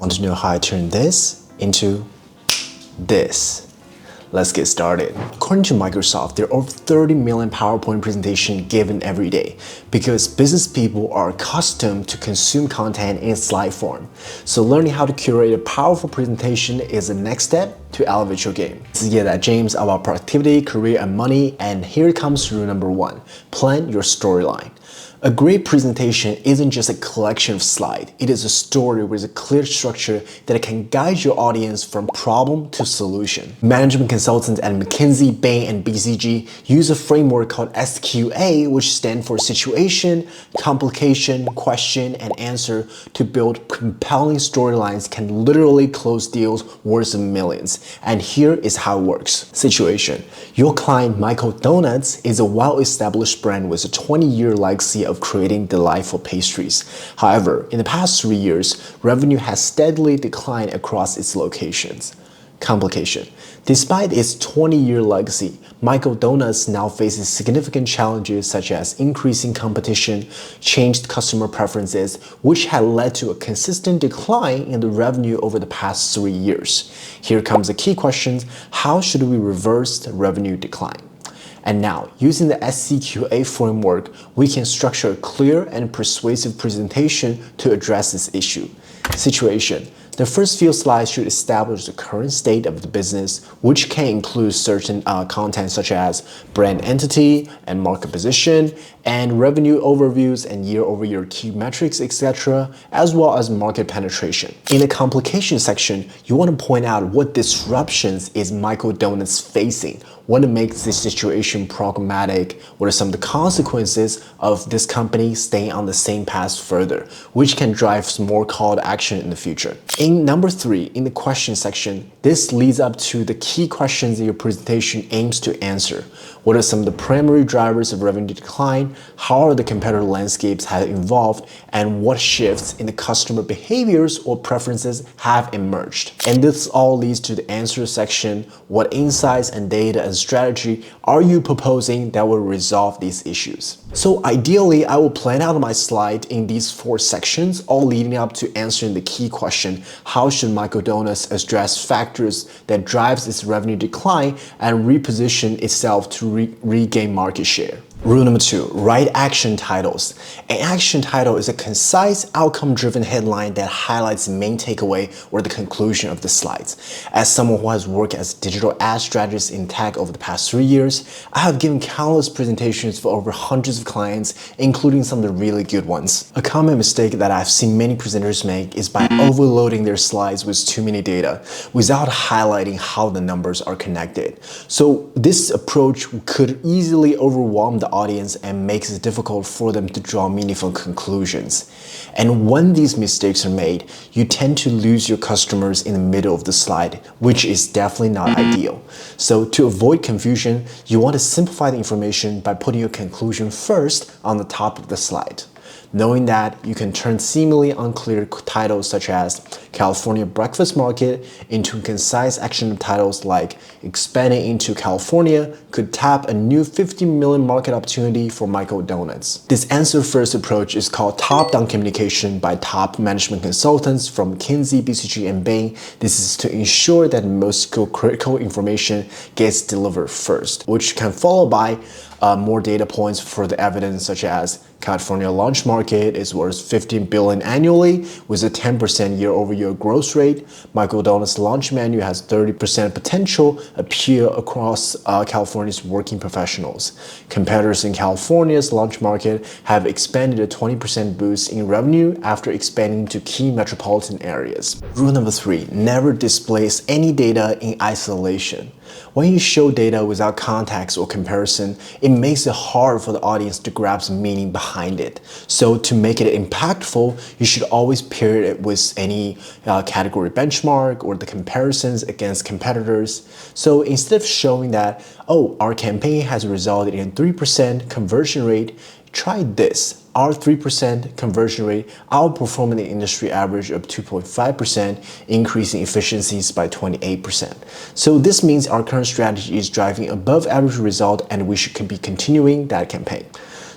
Want to know how I turn this into this? Let's get started. According to Microsoft, there are over 30 million PowerPoint presentations given every day because business people are accustomed to consume content in slide form. So learning how to curate a powerful presentation is the next step to elevate your game. This is Yet at James about productivity, career, and money, and here comes rule number 1. Plan your storyline. A great presentation isn't just a collection of slides, it is a story with a clear structure that can guide your audience from problem to solution. Management consultants at McKinsey, Bain and BCG use a framework called SCQA, which stands for situation, complication, question, and answer to build compelling storylines can literally close deals worth millions. And here is how it works. Situation. Your client Michael Donuts is a well-established brand with a 20-year legacy of creating delightful pastries. However, in the past 3 years, revenue has steadily declined across its locations. Complication. Despite its 20-year legacy, Michael Donuts now faces significant challenges such as increasing competition, changed customer preferences, which had led to a consistent decline in the revenue over the past 3 years. Here comes the key question: how should we reverse the revenue decline? And now, using the SCQA framework, we can structure a clear and persuasive presentation to address this issue. Situation. The first few slides should establish the current state of the business, which can include certain content such as brand entity and market position, and revenue overviews and year-over-year key metrics, etc., as well as market penetration. In the complication section, you want to point out what disruptions is Michael Donuts facing, what makes this situation problematic, what are some of the consequences of this company staying on the same path further, which can drive some more call to action in the future. In number 3, in the question section, this leads up to the key questions that your presentation aims to answer. What are some of the primary drivers of revenue decline? How are the competitor landscapes have evolved? And what shifts in the customer behaviors or preferences have emerged? And this all leads to the answer section. What insights and data and strategy are you proposing that will resolve these issues? So ideally, I will plan out my slide in these 4 sections, all leading up to answering the key question: how should Michael Donuts address factors that drives its revenue decline and reposition itself to regain market share? Rule number 2, write action titles. An action title is a concise, outcome-driven headline that highlights the main takeaway or the conclusion of the slides. As someone who has worked as a digital ad strategist in tech over the past 3 years, I have given countless presentations for over hundreds of clients, including some of the really good ones. A common mistake that I've seen many presenters make is by overloading their slides with too many data without highlighting how the numbers are connected. So this approach could easily overwhelm the audience and makes it difficult for them to draw meaningful conclusions. And when these mistakes are made, you tend to lose your customers in the middle of the slide, which is definitely not ideal. So to avoid confusion, you want to simplify the information by putting your conclusion first on the top of the slide. Knowing that, you can turn seemingly unclear titles such as California Breakfast Market into concise action titles like expanding into California could tap a new 50 million market opportunity for Michael Donuts. This answer-first approach is called top-down communication by top management consultants from McKinsey, BCG, and Bain. This is to ensure that most critical information gets delivered first, which can follow by more data points for the evidence, such as California launch market is worth $15 billion annually with a 10% year-over-year growth rate. Michael Donuts launch menu has 30% potential appeal across California's working professionals. Competitors in California's launch market have expanded a 20% boost in revenue after expanding to key metropolitan areas. Rule number 3, never displays any data in isolation. When you show data without context or comparison, it makes it hard for the audience to grasp the meaning behind it. So to make it impactful, you should always pair it with any category benchmark or the comparisons against competitors. So instead of showing that, oh, our campaign has resulted in 3% conversion rate, try this. Our 3% conversion rate outperforming the industry average of 2.5%, increasing efficiencies by 28%. So this means our current strategy is driving above average result and we should be continuing that campaign.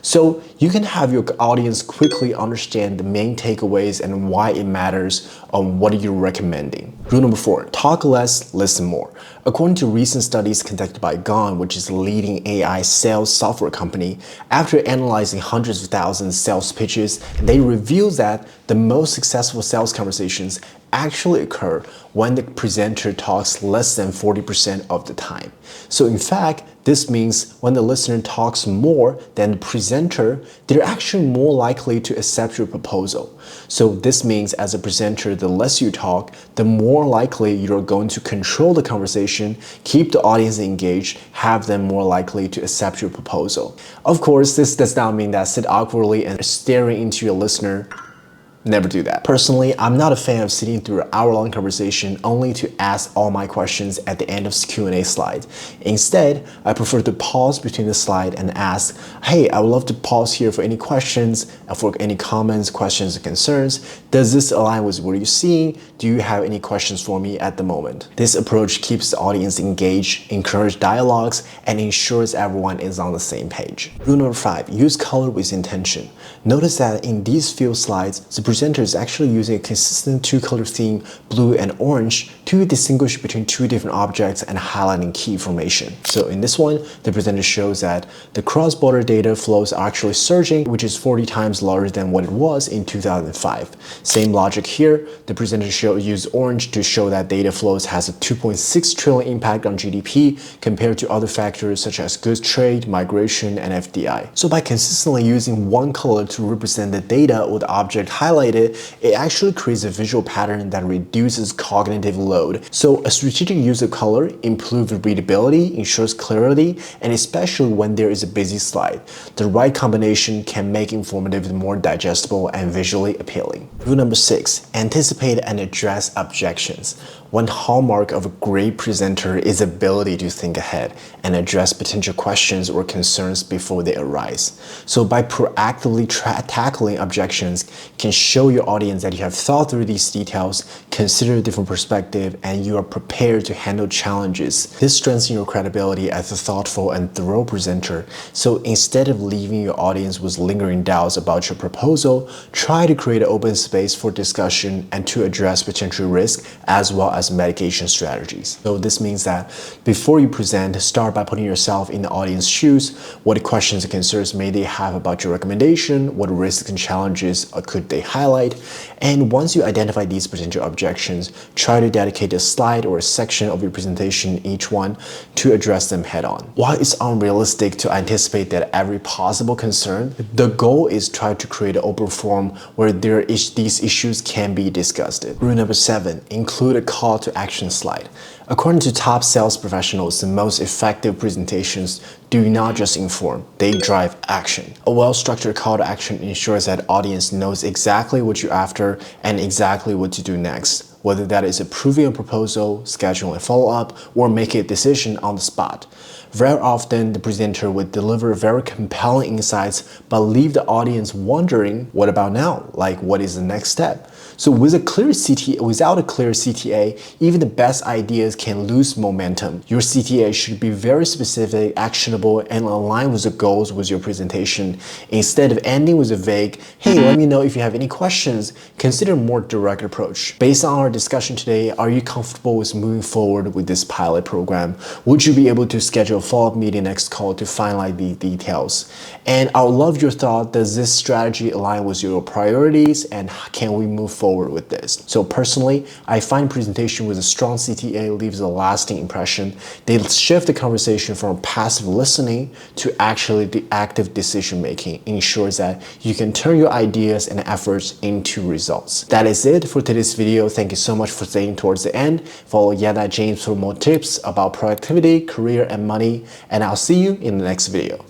So you can have your audience quickly understand the main takeaways and why it matters on what you're recommending. Rule number 4, talk less, listen more. According to recent studies conducted by Gone, which is a leading AI sales software company, after analyzing hundreds of thousands of sales pitches, they revealed that the most successful sales conversations actually occur when the presenter talks less than 40% of the time. So in fact, this means when the listener talks more than the presenter, they're actually more likely to accept your proposal. So this means as a presenter, the less you talk, the more likely you're going to control the conversation, keep the audience engaged, have them more likely to accept your proposal. Of course, this does not mean that sit awkwardly and staring into your listener. Never do that. Personally, I'm not a fan of sitting through an hour-long conversation only to ask all my questions at the end of Q&A slide. Instead, I prefer to pause between the slide and ask, hey, I would love to pause here for any questions, for any comments, questions, and concerns. Does this align with what you're seeing? Do you have any questions for me at the moment? This approach keeps the audience engaged, encourages dialogues, and ensures everyone is on the same page. Rule number 5, use color with intention. Notice that in these few slides, the presenter is actually using a consistent two-color theme, blue and orange, to distinguish between two different objects and highlighting key information. So in this one, the presenter shows that the cross-border data flows are actually surging, which is 40 times larger than what it was in 2005. Same logic here, the presenter used orange to show that data flows has a 2.6 trillion impact on GDP compared to other factors such as goods trade, migration, and FDI. So by consistently using one color to represent the data or the object highlighted, it actually creates a visual pattern that reduces cognitive load. So a strategic use of color improves readability, ensures clarity, and especially when there is a busy slide. The right combination can make informative more digestible and visually appealing. Rule number 6, anticipate and address objections. One hallmark of a great presenter is ability to think ahead and address potential questions or concerns before they arise. So by proactively tackling objections can show your audience that you have thought through these details, considered a different perspective, and you are prepared to handle challenges. This strengthens your credibility as a thoughtful and thorough presenter. So instead of leaving your audience with lingering doubts about your proposal, try to create an open space for discussion and to address potential risk as well as mitigation strategies. So this means that before you present, start by putting yourself in the audience's shoes. What questions and concerns may they have about your recommendation? What risks and challenges could they highlight? And once you identify these potential objections, try to dedicate a slide or a section of your presentation, each one, to address them head on. While it's unrealistic to anticipate that every possible concern, the goal is try to create an open forum where these issues can be discussed. Rule number 7, include a call to action slide. According to top sales professionals, the most effective presentations do not just inform, they drive action. A well-structured call to action ensures that audience knows exactly what you're after and exactly what to do next, whether that is approving a proposal, scheduling a follow-up, or making a decision on the spot. Very often, the presenter would deliver very compelling insights, but leave the audience wondering, what about now? Like, what is the next step? So without a clear CTA, even the best ideas can lose momentum. Your CTA should be very specific, actionable, and align with the goals with your presentation. Instead of ending with a vague, hey, let me know if you have any questions, consider a more direct approach. Based on our discussion today, are you comfortable with moving forward with this pilot program? Would you be able to schedule a follow-up meeting next call to finalize the details? And I would love your thought. Does this strategy align with your priorities, and can we move forward with this? So personally, I find presentation with a strong CTA leaves a lasting impression. They shift the conversation from passive listening to actually the active decision making. Ensures that you can turn your ideas and efforts into results. That is it for today's video. Thank you so much for staying towards the end. Follow Yana James for more tips about productivity, career, and money, and I'll see you in the next video.